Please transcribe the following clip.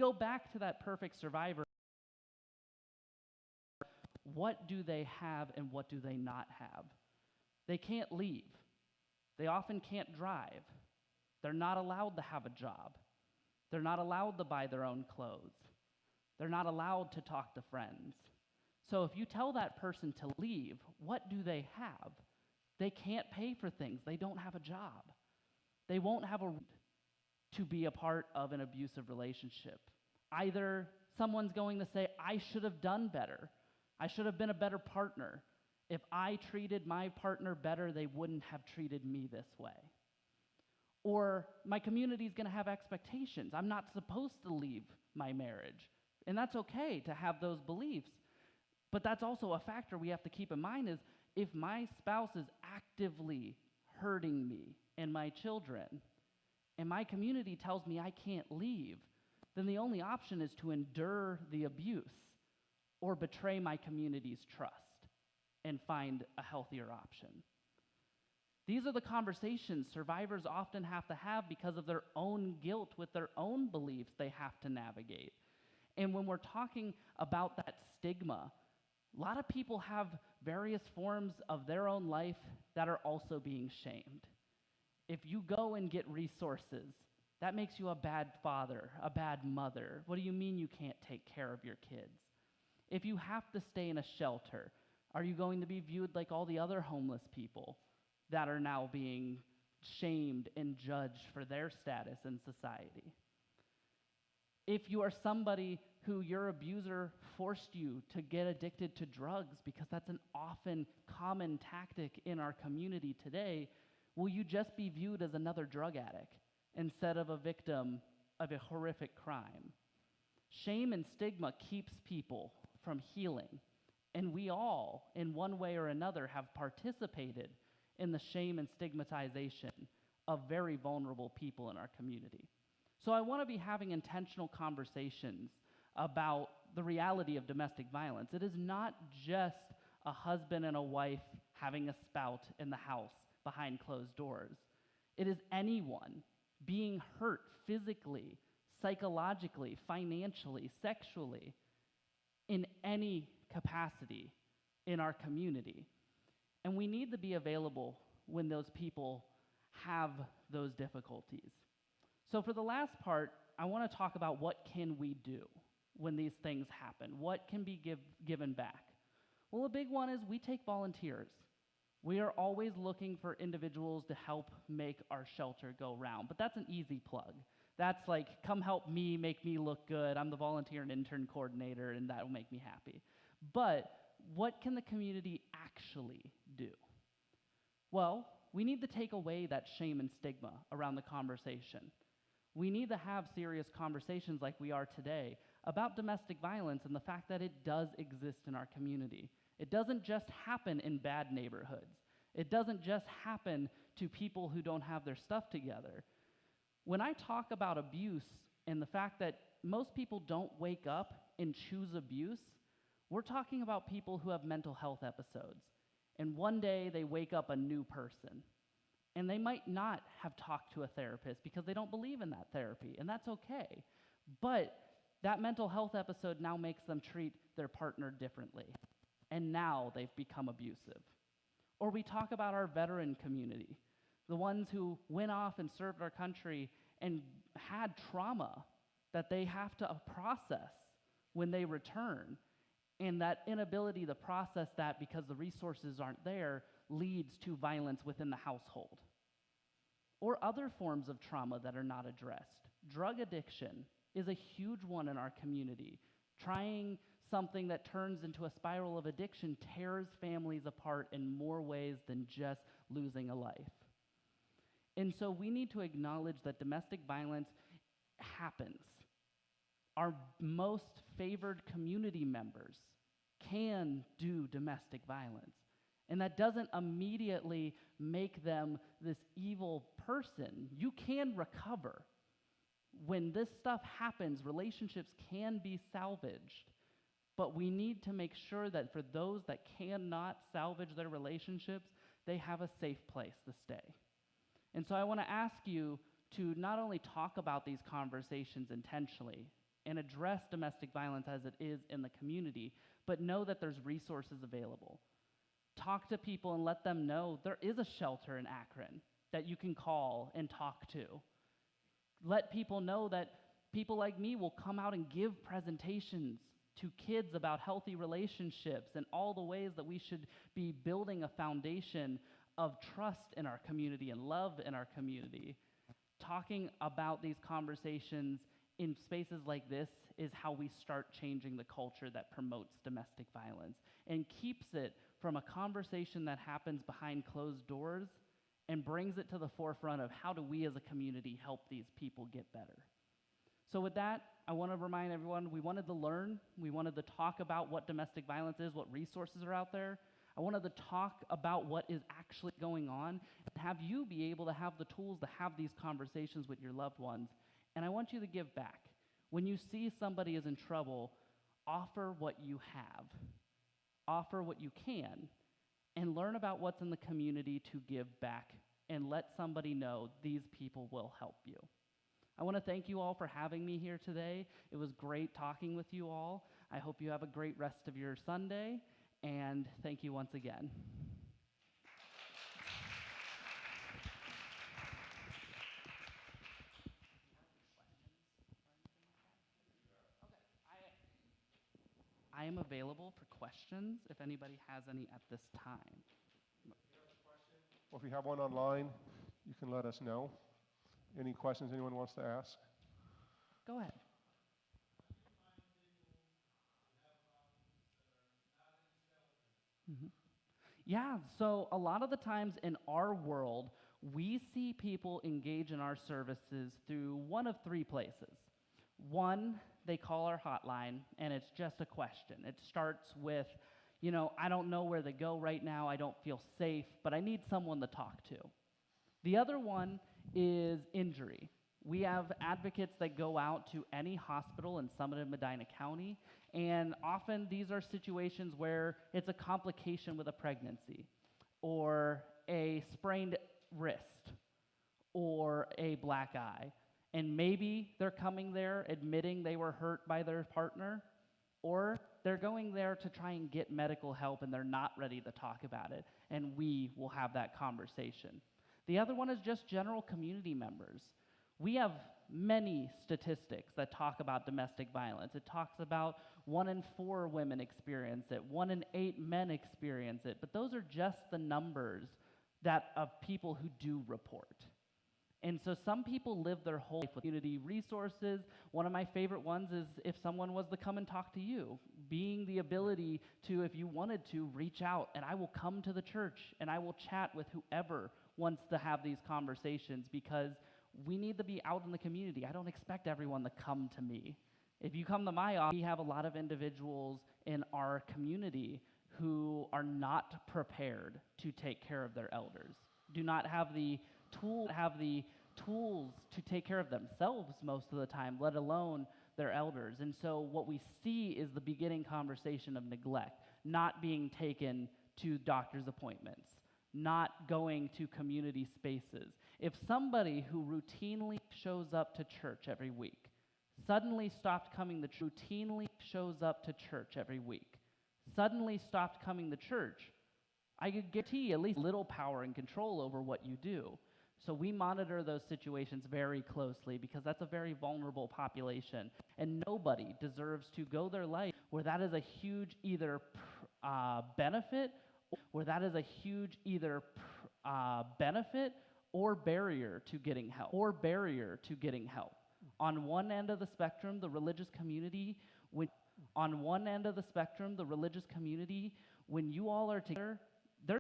go back to that perfect survivor. What do they have and what do they not have? They can't leave. They often can't drive. They're not allowed to have a job. They're not allowed to buy their own clothes. They're not allowed to talk to friends. So if you tell that person to leave, what do they have? They can't pay for things. They don't have a job. They won't have a right to be a part of an abusive relationship. Either someone's going to say, I should have done better. I should have been a better partner. If I treated my partner better, they wouldn't have treated me this way. Or my community is going to have expectations. I'm not supposed to leave my marriage. And that's okay to have those beliefs. But that's also a factor we have to keep in mind is if my spouse is actively hurting me and my children, and my community tells me I can't leave, then the only option is to endure the abuse or betray my community's trust and find a healthier option. These are the conversations survivors often have to have because of their own guilt with their own beliefs they have to navigate. And when we're talking about that stigma, a lot of people have various forms of their own life that are also being shamed. If you go and get resources, that makes you a bad father, a bad mother. What do you mean you can't take care of your kids? If you have to stay in a shelter, are you going to be viewed like all the other homeless people that are now being shamed and judged for their status in society? If you are somebody who your abuser forced you to get addicted to drugs, because that's an often common tactic in our community today, will you just be viewed as another drug addict instead of a victim of a horrific crime? Shame and stigma keeps people from healing, and we all, in one way or another, have participated in the shame and stigmatization of very vulnerable people in our community. So I want to be having intentional conversations about the reality of domestic violence. It is not just a husband and a wife having a spout in the house behind closed doors. It is anyone being hurt physically, psychologically, financially, sexually, in any capacity in our community. And we need to be available when those people have those difficulties. So for the last part, I want to talk about what can we do when these things happen? What can be given back? Well, a big one is we take volunteers. We are always looking for individuals to help make our shelter go round, but that's an easy plug. That's like, come help me, make me look good. I'm the volunteer and intern coordinator, and that will make me happy. But what can the community actually do? Well, we need to take away that shame and stigma around the conversation. We need to have serious conversations like we are today about domestic violence and the fact that it does exist in our community. It doesn't just happen in bad neighborhoods. It doesn't just happen to people who don't have their stuff together. When I talk about abuse and the fact that most people don't wake up and choose abuse, we're talking about people who have mental health episodes. And one day they wake up a new person. And they might not have talked to a therapist because they don't believe in that therapy, and that's okay. But that mental health episode now makes them treat their partner differently, and now they've become abusive. Or we talk about our veteran community, the ones who went off and served our country and had trauma that they have to process when they return. And that inability to process that because the resources aren't there leads to violence within the household. Or other forms of trauma that are not addressed. Drug addiction is a huge one in our community. Trying something that turns into a spiral of addiction tears families apart in more ways than just losing a life. And so we need to acknowledge that domestic violence happens. Our most favored community members can do domestic violence. And that doesn't immediately make them this evil person. You can recover. When this stuff happens, relationships can be salvaged. But we need to make sure that for those that cannot salvage their relationships, they have a safe place to stay. And so I want to ask you to not only talk about these conversations intentionally, and address domestic violence as it is in the community, but know that there's resources available. Talk to people and let them know there is a shelter in Akron that you can call and talk to. Let people know that people like me will come out and give presentations to kids about healthy relationships and all the ways that we should be building a foundation of trust in our community and love in our community. Talking about these conversations in spaces like this is how we start changing the culture that promotes domestic violence and keeps it from a conversation that happens behind closed doors and brings it to the forefront of how do we as a community help these people get better. So with that, I want to remind everyone, we wanted to learn, we wanted to talk about what domestic violence is, what resources are out there. I wanted to talk about what is actually going on, and have you be able to have the tools to have these conversations with your loved ones. And I want you to give back. When you see somebody is in trouble, offer what you have. Offer what you can, and learn about what's in the community to give back, and let somebody know these people will help you. I want to thank you all for having me here today. It was great talking with you all. I hope you have a great rest of your Sunday, and thank you once again. I am available for questions if anybody has any at this time. Or if you have one online, you can let us know. Any questions anyone wants to ask? Go ahead. Mm-hmm. Yeah, so a lot of the times in our world, we see people engage in our services through one of three places. One, they call our hotline, and it's just a question. It starts with, I don't know where to go right now, I don't feel safe, but I need someone to talk to. The other one is injury. We have advocates that go out to any hospital in Summit and Medina County, and often these are situations where it's a complication with a pregnancy, or a sprained wrist, or a black eye. And maybe they're coming there admitting they were hurt by their partner, or they're going there to try and get medical help and they're not ready to talk about it, and we will have that conversation. The other one is just general community members. We have many statistics that talk about domestic violence. It talks about 1 in 4 women experience it, 1 in 8 men experience it, but those are just the numbers of people who do report. And so some people live their whole life with community resources. One of my favorite ones is if someone was to come and talk to you, being the ability to, if you wanted to, reach out, and I will come to the church and I will chat with whoever wants to have these conversations, because we need to be out in the community. I don't expect everyone to come to me. If you come to my office, we have a lot of individuals in our community who are not prepared to take care of their elders, do not have the tools to take care of themselves most of the time, let alone their elders. And so what we see is the beginning conversation of neglect, not being taken to doctor's appointments, not going to community spaces. If somebody who routinely shows up to church every week suddenly stopped coming to church, I could guarantee at least little power and control over what you do. So we monitor those situations very closely, because that's a very vulnerable population, and nobody deserves to go their life where that is a huge benefit or barrier to getting help. On one end of the spectrum, the religious community, when you all are together,